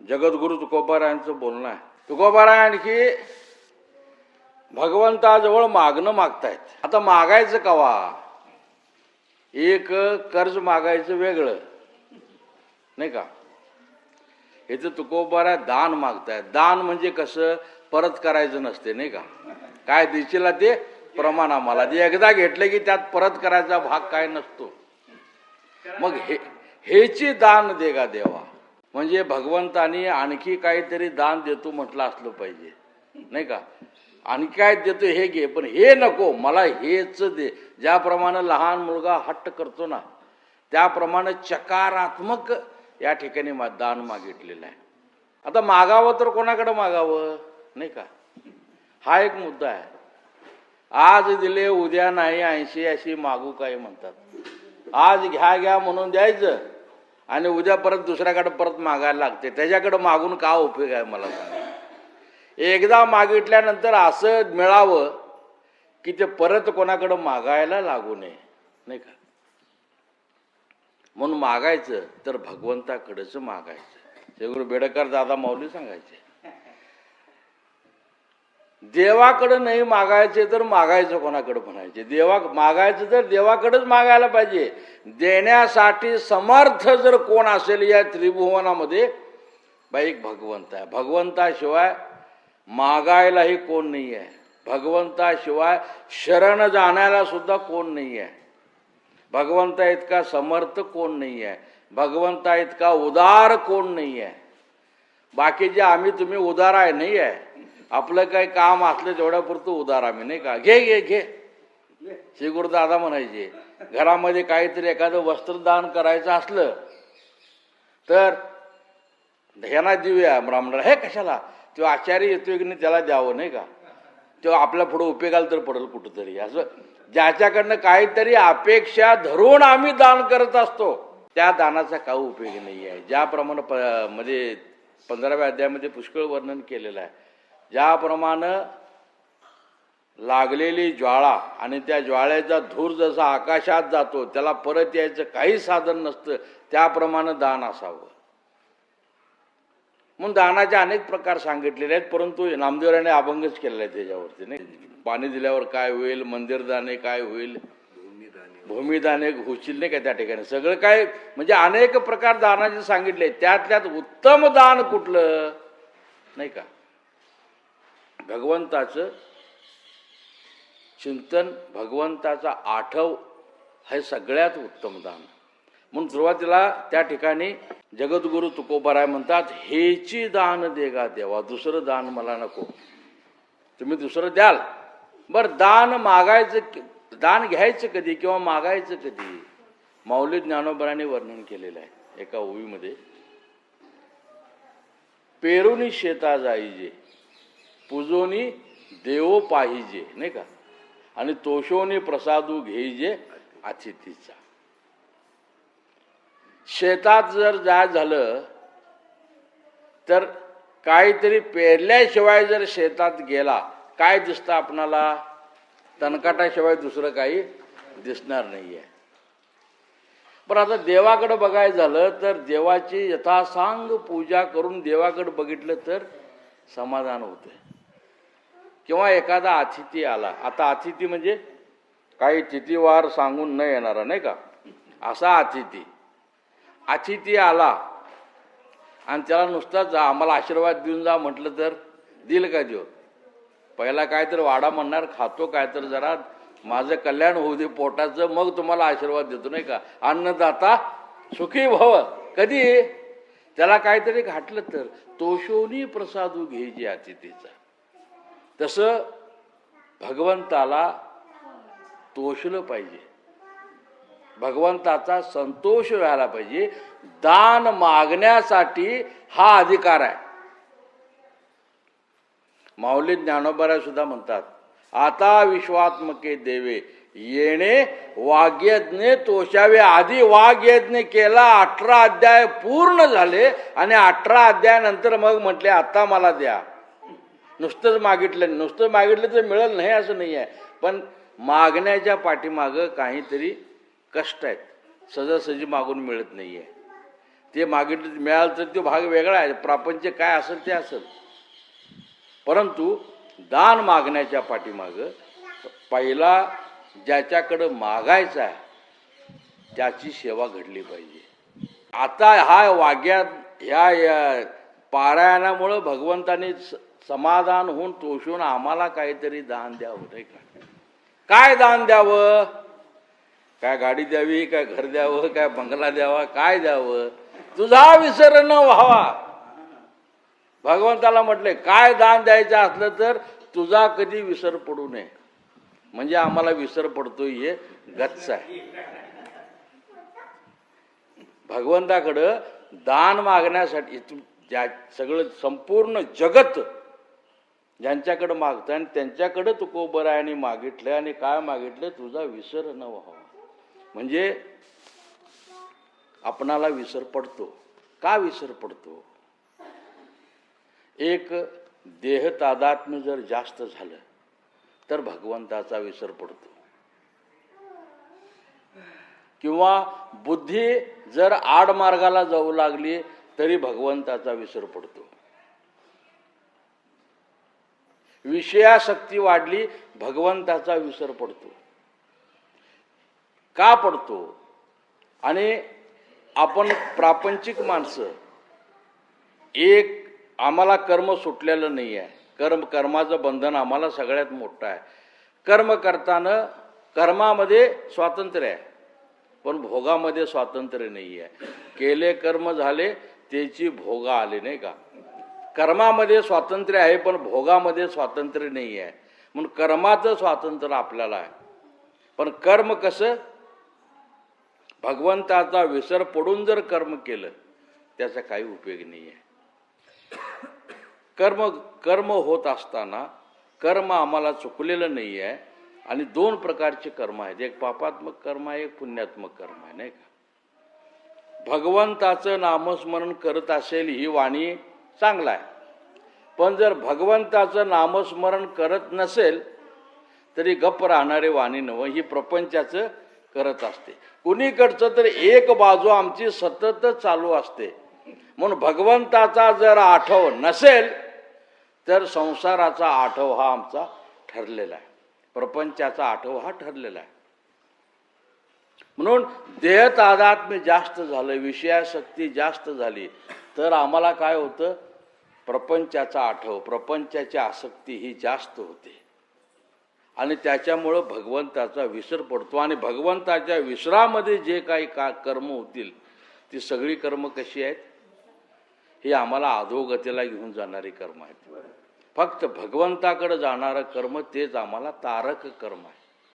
जगद्गुरु तुकोबारायांचं बोलणं आहे. तुकोबाराय आणखी भगवंताजवळ मागणं मागतायत. आता मागायचं कवा? एक कर्ज मागायचं वेगळं नाही का. इथं तुकोबाराय दान मागतायत. दान म्हणजे कसं, परत करायचं नसते नाही का. काय दिशेला ते प्रमाण आम्हाला जे एकदा घेतलं की त्यात परत करायचा भाग काय नसतो. मग हेची दान देगा देवा म्हणजे भगवंतानी आणखी काहीतरी दान देतो म्हटलं असलं पाहिजे नाही का. आणखी काय देतो हे घे, पण हे नको, मला हेच दे. ज्याप्रमाणे लहान मुलगा हट्ट करतो ना, त्याप्रमाणे चकारात्मक या ठिकाणी दान मागितलेलं आहे. आता मागावं तर कोणाकडे मागावं नाही का, हा एक मुद्दा आहे. आज दिले उद्या नाही, 80 अशी मागू काय म्हणतात. आज घ्या म्हणून द्यायचं आणि उद्या परत दुसऱ्याकडे परत मागायला लागते. त्याच्याकडे मागून का उपयोग आहे मला सांगा. एकदा मागितल्यानंतर असं मिळावं की ते परत कोणाकडे मागायला लागू नये नाही का. म्हणून मागायचं तर भगवंताकडेच मागायचं. श्री बेडकर दादा माऊली सांगायचे, देवाकडं नाही मागायचे तर मागायचं कोणाकडे म्हणायचे. मागायचं तर देवाकडेच मागायला पाहिजे. देण्यासाठी समर्थ जर कोण असेल या त्रिभुवनामध्ये, बाई भगवंत आहे. भगवंताशिवाय मागायलाही कोण नाही आहे. भगवंताशिवाय शरण जाण्याला सुद्धा कोण नाही आहे. भगवंता इतका समर्थ कोण नाही आहे. भगवंता इतका उदार कोण नाही आहे. बाकीचे आम्ही तुम्ही उदार आहे नाही आहे. आपलं काही काम असलं तेवढ्यापुरतं उदार आम्ही नाही का. घे घे घे. श्री गुरुदादा म्हणायचे, घरामध्ये काहीतरी एखादं वस्त्रदान करायचं असलं तर ह्यांना देऊया. ब्राह्मणाला हे कशाला, तो आचार्य येतोय की नाही त्याला द्यावं नाही का. तो आपल्या पुढं उपयोगाला तर पडेल कुठंतरी. असं ज्याच्याकडनं काहीतरी अपेक्षा धरून आम्ही दान करत असतो त्या दानाचा काही उपयोग नाही आहे. ज्याप्रमाणे मध्ये 15व्या अध्यायामध्ये पुष्कळ वर्णन केलेलं आहे. ज्याप्रमाणे लागलेली ज्वाळा आणि त्या ज्वाळ्याचा धूर जसा आकाशात जातो, त्याला परत यायचं काही साधन नसतं, त्याप्रमाणे दान असावं. म्हणून दानाचे अनेक प्रकार सांगितलेले आहेत, परंतु नामदेवराने अभंगच केलेला आहे त्याच्यावरती नाही. पाणी दिल्यावर काय होईल, मंदिर दाने काय होईल, भूमिदाने होशील नाही का. त्या ठिकाणी सगळं काय म्हणजे अनेक प्रकार दानाचे सांगितले. त्यातल्यात उत्तम दान कुठलं नाही का. भगवंताचं चिंतन, भगवंताचा आठव हे सगळ्यात उत्तम दान. म्हणून सुरुवातीला त्या ठिकाणी जगद्गुरु तुकोबाराय म्हणतात, हेची दान देगा देवा. दुसरं दान मला नको. तुम्ही दुसरं द्याल बरं. दान मागायचं, दान घ्यायचं कधी किंवा मागायचं कधी, माऊली ज्ञानोबारांनी वर्णन केलेलं आहे एका ओवीमध्ये. पेरुनी शेता जाईजे, पूजोनी देवो पाहिजे नाही का, आणि तोषोनी प्रसादू घेईजे अतिथीचा. शेतात जर जाय झालं तर काहीतरी पेरल्याशिवाय जर शेतात गेला, काय दिसतं आपणाला, तणकाटाशिवाय दुसरं काही दिसणार नाही आहे. पण आता देवाकडे बघायचं झालं तर देवाची यथासांग पूजा करून देवाकडे बघितलं तर समाधान होतं. किंवा एखादा अतिथी आला, आता अतिथी म्हणजे काही तिथीवार सांगून न येणारा नाही का, असा अतिथी आला आणि त्याला नुसताच आम्हाला आशीर्वाद देऊन जा म्हटलं तर दिल का देव. पहिला काय तर वाडा म्हणणार, खातो काय तर जरा, माझं कल्याण होऊ दे पोटाचं, मग तुम्हाला आशीर्वाद देतो नाही का. अन्नदाता सुखी भव. कधी त्याला काहीतरी घातलं तर तोषोनी प्रसादू घ्यायची अतिथीचा. तसं भगवंताला तोषलं पाहिजे, भगवंताचा संतोष व्हायला पाहिजे. दान मागण्यासाठी हा अधिकार आहे. माऊली ज्ञानोबाराय सुद्धा म्हणतात, आता विश्वात्मके देवे येणे वाग्यज्ञ तोषावे. आधी वाग्यज्ञ केला, 18 अध्याय पूर्ण झाले आणि 18 अध्यायानंतर मग म्हटले आता मला द्या. नुसतं मागितलं तर मिळेल नाही असं नाही आहे, पण मागण्याच्या पाठीमागं काहीतरी कष्ट आहेत. सहजासहजी मागून मिळत नाही आहे. ते मागितलं मिळालं तर तो भाग वेगळा आहे, प्रापंच काय असेल ते असेल. परंतु दान मागण्याच्या पाठीमागं पहिला ज्याच्याकडं मागायचं आहे त्याची सेवा घडली पाहिजे. आता हा वाग्यात ह्या पारायणामुळं भगवंतानी समाधान होऊन तोषून आम्हाला काहीतरी दान द्यावं, नाही का? काय दान द्यावं? काय गाडी द्यावी, काय घर द्यावं, काय बंगला द्यावा, काय द्यावं? तुझा विसर न व्हावा. भगवंताला म्हटले काय दान द्यायचं असलं तर तुझा कधी विसर पडू नये. म्हणजे आम्हाला विसर पडतोय हे गच्च आहे. भगवंताकडं दान मागण्यासाठी ज्या सगळं संपूर्ण जगत ज्यांच्याकडं मागतं आणि त्यांच्याकडं तुकोबरायाने मागितलं आणि काय मागितलं? तुझा विसर न व्हावा. म्हणजे आपणाला विसर पडतो. का विसर पडतो? एक देह तादात्म्य जर जास्त झालं तर भगवंताचा विसर पडतो. किंवा बुद्धी जर आडमार्गाला जाऊ लागली तरी भगवंताचा विसर पडतो. विषयासक्ती वाढली भगवंताचा विसर पडतो. का पडतो? आणि आपण प्रापंचिक माणसं, एक आम्हाला कर्म सुटलेलं नाही आहे. कर्माचं बंधन आम्हाला सगळ्यात मोठं आहे. कर्म करताना कर्मामध्ये स्वातंत्र्य आहे पण भोगामध्ये स्वातंत्र्य नाही आहे. केले कर्म झाले त्याची भोगा आले, नाही का? कर्मामध्ये स्वातंत्र्य आहे पण भोगामध्ये स्वातंत्र्य नाही आहे. म्हणून कर्माचं स्वातंत्र्य आपल्याला आहे. पण कर्म कसं? भगवंताचा विसर पडून जर कर्म केलं त्याचा काही उपयोग नाही आहे. कर्म होत असताना कर्म आम्हाला चुकलेलं नाही आहे. आणि दोन प्रकारचे कर्म आहेत, एक पापात्मक कर्म आहे, एक पुण्यात्मक कर्म आहे, नाही का? भगवंताचं नामस्मरण करत असेल ही वाणी चांगला आहे. पण जर भगवंताचं नामस्मरण करत नसेल तरी गप्प राहणारे वाणी नव, ही प्रपंचाचं करत असते. कुणीकडचं तर एक बाजू आमची सतत चालू असते. म्हणून भगवंताचा जर आठव नसेल तर संसाराचा आठव हा आमचा ठरलेला आहे, प्रपंचाचा आठव हा ठरलेला आहे. म्हणून देह तादात्म्य जास्त झालं, विषयासक्ती जास्त झाली तर आम्हाला काय होतं? प्रपंचाचा आठव, प्रपंचाची आसक्ती ही जास्त होते आणि त्याच्यामुळं भगवंताचा विसर पडतो. आणि भगवंताच्या विसरामध्ये जे काही कर्म होतील ती सगळी कर्म कशी आहेत? ही आम्हाला अधोगतीला घेऊन जाणारी कर्म आहेत. फक्त भगवंताकडे जाणारं कर्म तेच आम्हाला तारक कर्म आहे.